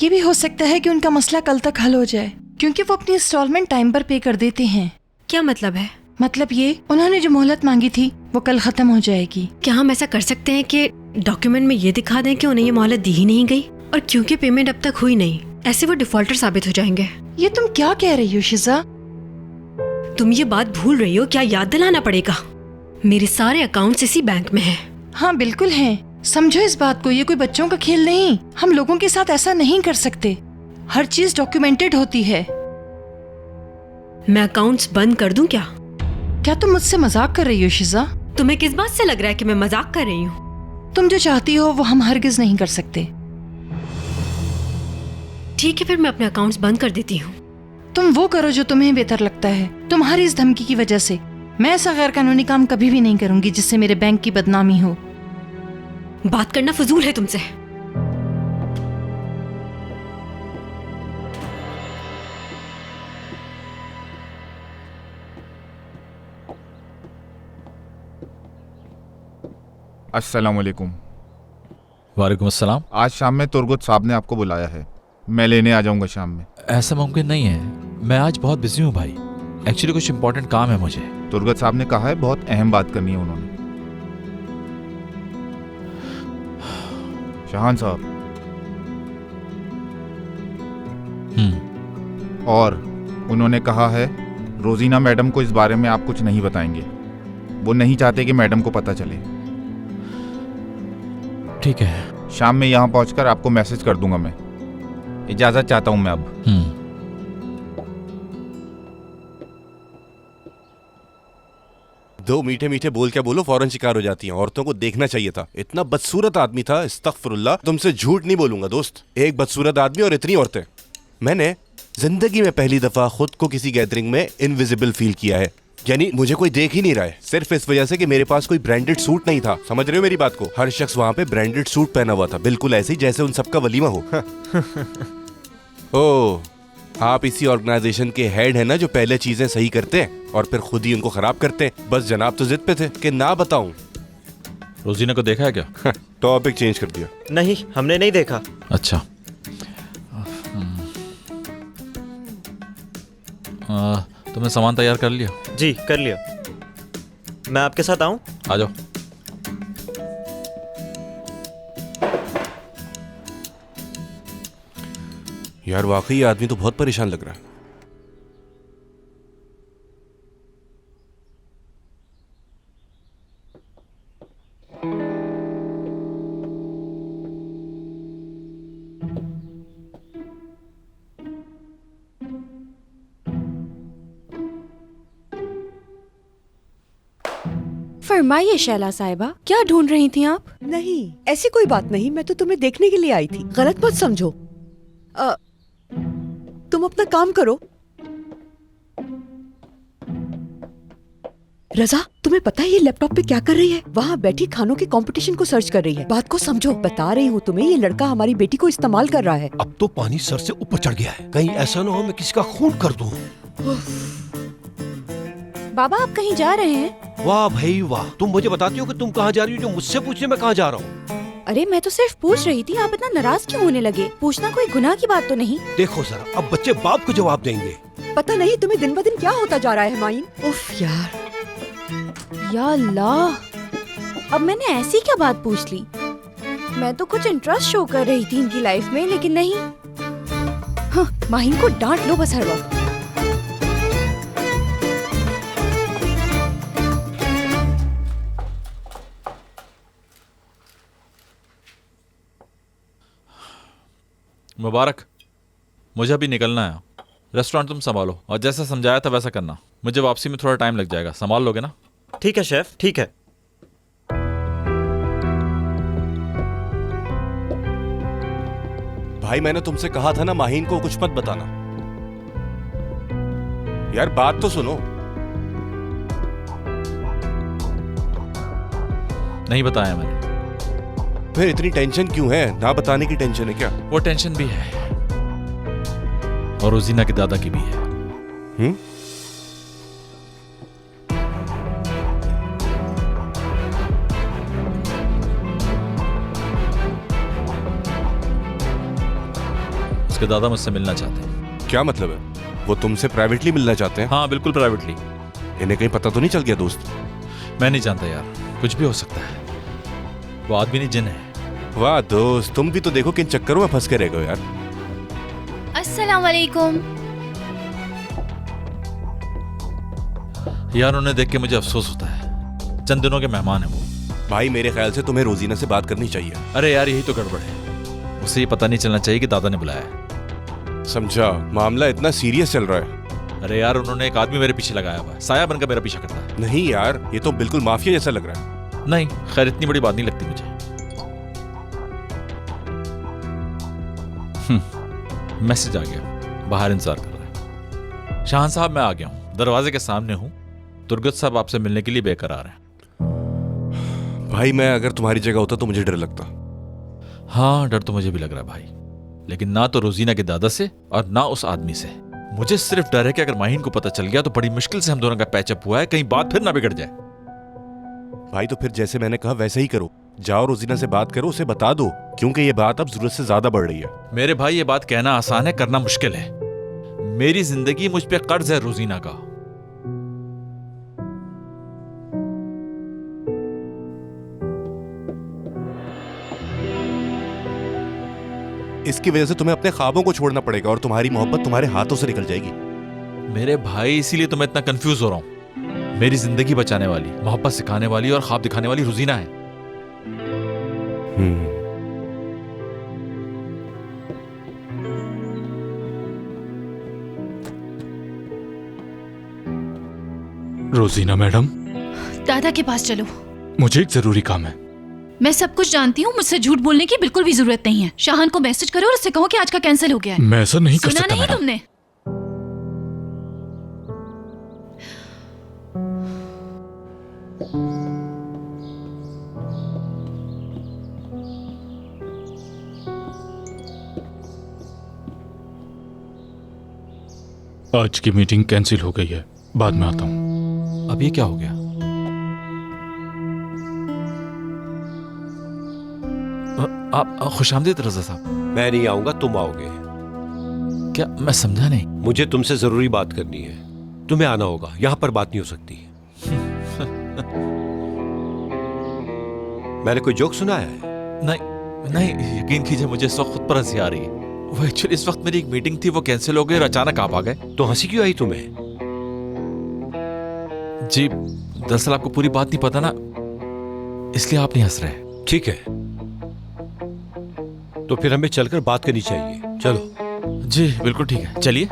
ये भी हो सकता है कि उनका मसला कल तक हल हो जाए, क्योंकि वो अपनी इंस्टॉलमेंट टाइम पर पे कर देते हैं। क्या मतलब है? मतलब ये, उन्होंने जो मोहलत मांगी थी वो कल खत्म हो जाएगी। क्या हम ऐसा कर सकते हैं कि डॉक्यूमेंट में ये दिखा दें कि उन्हें ये मोहलत दी ही नहीं गई, और क्योंकि पेमेंट अब तक हुई नहीं, ऐसे वो डिफॉल्टर साबित हो जाएंगे। ये तुम क्या कह रही हो शिजा? तुम ये बात भूल रही हो क्या? याद दिलाना पड़ेगा। मेरे सारे अकाउंट्स इसी बैंक में हैं। हाँ बिल्कुल हैं। समझो इस बात को, ये कोई बच्चों का खेल नहीं। हम लोगों के साथ ऐसा नहीं कर सकते। हर चीज डॉक्यूमेंटेड होती है। मैं अकाउंट्स बंद कर दूं क्या? क्या तुम मुझसे मजाक कर रही हो शिजा? तुम्हें किस बात से लग रहा है कि मैं मजाक कर रही हूँ? तुम जो चाहती हो वो हम हरगिज नहीं कर सकते। ठीक है, फिर मैं अपने अकाउंट्स बंद कर देती हूँ। तुम वो करो जो तुम्हें बेहतर लगता है। तुम्हारी इस धमकी की वजह से मैं ऐसा गैर कानूनी काम कभी भी नहीं करूंगी जिससे मेरे बैंक की बदनामी हो। बात करना फजूल है तुमसे। अस्सलाम वालेकुम। वालेकुम अस्सलाम। आज शाम में तुर्गुत साहब ने आपको बुलाया है। मैं लेने आ जाऊंगा शाम में। ऐसा मुमकिन नहीं है, मैं आज बहुत बिजी हूँ भाई। एक्चुअली कुछ इम्पोर्टेंट काम है मुझे। तुर्गुत साहब ने कहा है बहुत अहम बात करनी है उन्होंने। शाहान साहब। और उन्होंने कहा है रोजीना मैडम को इस बारे में आप कुछ नहीं बताएंगे। वो नहीं चाहते कि मैडम को पता चले। ठीक है, शाम में यहाँ पहुंचकर आपको मैसेज कर दूंगा मैं। इजाजत चाहता हूँ मैं अब। दो मीठे मीठे बोल क्या बोलो, फौरन शिकार हो जाती हैं। औरतों को देखना चाहिए था। इतना बदसूरत आदमी था, इस्तग़फिरुल्लाह। तुमसे झूठ नहीं बोलूंगा दोस्त। एक बदसूरत आदमी और इतनी औरतें। मैंने जिंदगी में पहली दफा खुद को किसी गैदरिंग में इनविजिबल फील किया है। यानी मुझे कोई देख ही नहीं रहा है, सिर्फ इस वजह से कि मेरे पास कोई ब्रांडेड सूट नहीं था। समझ रहे हो मेरी बात को? हर शख्स वहां पे ब्रांडेड सूट पहना हुआ था, बिल्कुल ऐसे ही जैसे उन सबका वलीमा हो। ओह, आप इसी ऑर्गेनाइजेशन के हेड है ना, जो पहले चीजें सही करते हैं और फिर खुद ही उनको खराब करते हैं। बस जनाब तो जिद पे थे कि ना बताऊं। रोजीना को देखा है क्या? टॉपिक चेंज कर दिया। नहीं, हमने नहीं देखा। अच्छा, तुमने सामान तैयार कर लिया? जी कर लिया। मैं आपके साथ आऊं? आ जाओ। यार वाकई ये आदमी तो बहुत परेशान लग रहा है। फरमाइए शैला साहिबा, क्या ढूंढ रही थी आप? नहीं, ऐसी कोई बात नहीं। मैं तो तुम्हें देखने के लिए आई थी, गलत मत समझो। तुम अपना काम करो। रजा, तुम्हें पता है ये लैपटॉप पे क्या कर रही है? वहाँ बैठी खानों के कंपटीशन को सर्च कर रही है। बात को समझो। बता रही हूँ तुम्हें, ये लड़का हमारी बेटी को इस्तेमाल कर रहा है। अब तो पानी सर से ऊपर चढ़ गया है, कहीं ऐसा ना हो मैं किसी का खून कर दूं। बाबा आप कहीं जा रहे हैं? वाह भाई वाह, तुम मुझे बताती हो कि तुम कहाँ जा रही हो जो मुझसे पूछने मैं कहाँ जा रहा हूँ? अरे मैं तो सिर्फ पूछ रही थी, आप इतना नाराज क्यों होने लगे? पूछना कोई गुनाह की बात तो नहीं। देखो जरा, अब बच्चे बाप को जवाब देंगे। पता नहीं तुम्हें दिन ब दिन क्या होता जा रहा है माइन। उफ यार, या अल्लाह, अब मैंने ऐसी क्या बात पूछ ली? मैं तो कुछ इंटरेस्ट शो कर रही थी इनकी लाइफ में, लेकिन नहीं। हाँ, माहिन को डांट लो बस हर वक्त। मुबारक, मुझे अभी निकलना है। रेस्टोरेंट तुम संभालो और जैसा समझाया था वैसा करना। मुझे वापसी में थोड़ा टाइम लग जाएगा, संभाल लोगे ना? ठीक है शेफ, ठीक है। भाई मैंने तुमसे कहा था ना माहीन को कुछ मत बताना। यार बात तो सुनो। नहीं बताया मैंने। फिर इतनी टेंशन क्यों है? ना बताने की टेंशन है क्या? वो टेंशन भी है और रोजीना के दादा की भी है। उसके दादा मुझसे मिलना चाहते हैं। क्या मतलब है? वो तुमसे प्राइवेटली मिलना चाहते हैं? हाँ बिल्कुल प्राइवेटली। इन्हें कहीं पता तो नहीं चल गया दोस्त? मैं नहीं जानता यार, कुछ भी हो सकता है। वो आदमी नहीं जिन है। वाह दोस्त, तुम भी तो देखो किन चक्करों में फंस के रह गए यार। अस्सलाम वालेकुम। यार उन्हें देख के मुझे अफसोस होता है, चंद दिनों के मेहमान हैं वो। भाई मेरे ख्याल से तुम्हें रोजीना से बात करनी चाहिए। अरे यार यही तो गड़बड़ है, उसे ये पता नहीं चलना चाहिए कि दादा ने बुलाया है। समझा, मामला इतना सीरियस चल रहा है। अरे यार उन्होंने एक आदमी मेरे पीछे लगाया हुआ है, साया बनकर मेरा पीछा करता है। नहीं यार, ये तो बिल्कुल माफिया जैसा लग रहा है। नहीं खैर, इतनी बड़ी बात नहीं लगती मुझे। मैसेज आ गया, बाहर इंतजार कर रहा है। शाहन साहब मैं आ गया हूँ, दरवाजे के सामने हूँ। तुर्गत साहब आपसे मिलने के लिए बेकरार हैं। भाई मैं अगर तुम्हारी जगह होता तो मुझे डर लगता। हाँ डर तो मुझे भी लग रहा है भाई, लेकिन ना तो रोजीना के दादा से और ना उस आदमी से। मुझे सिर्फ डर है कि अगर माहीन को पता चल गया तो बड़ी मुश्किल से हम दोनों का पैचअप हुआ है, कहीं बात फिर ना बिगड़ जाए। भाई तो फिर जैसे मैंने कहा वैसे ही करो, जाओ रोजीना से बात करो, उसे बता दो, क्योंकि ये बात अब जरूरत से ज्यादा बढ़ रही है। मेरे भाई ये बात कहना आसान है, करना मुश्किल है। मेरी जिंदगी मुझ पे कर्ज है रोजीना का। इसकी वजह से तुम्हें अपने ख्वाबों को छोड़ना पड़ेगा और तुम्हारी मोहब्बत तुम्हारे हाथों से निकल जाएगी। मेरे भाई इसीलिए तो मैं इतना कंफ्यूज हो रहा हूं। मेरी जिंदगी बचाने वाली, मोहब्बत सिखाने वाली और ख्वाब दिखाने वाली रोजीना है। रोजीना मैडम, दादा के पास चलो, मुझे एक जरूरी काम है। मैं सब कुछ जानती हूँ, मुझसे झूठ बोलने की बिल्कुल भी जरूरत नहीं है। शाहान को मैसेज करो और उससे कहो कि आज का कैंसिल हो गया है। मैं ऐसा नहीं कर सुना सकता नहीं मैडम। तुमने? आज की मीटिंग कैंसिल हो गई है, बाद में आता हूँ। अब ये क्या हो गया? आप खुशामदीद रजा साहब। मैं नहीं आऊंगा, तुम आओगे। क्या? मैं समझा नहीं। मुझे तुमसे जरूरी बात करनी है, तुम्हें आना होगा, यहां पर बात नहीं हो सकती। मैंने कोई जोक सुनाया है? नहीं नहीं, यकीन कीजिए मुझे इस वक्त खुद पर हंसी आ रही है। वो एक्चुअली इस वक्त मेरी एक मीटिंग थी, वो कैंसिल हो गई और अचानक आप आ गए। तो हंसी क्यों आई तुम्हें? जी दरअसल आपको पूरी बात नहीं पता ना, इसलिए आप नहीं हंस रहे। ठीक है, तो फिर हमें चलकर बात करनी चाहिए। चलो। जी बिल्कुल ठीक है, चलिए।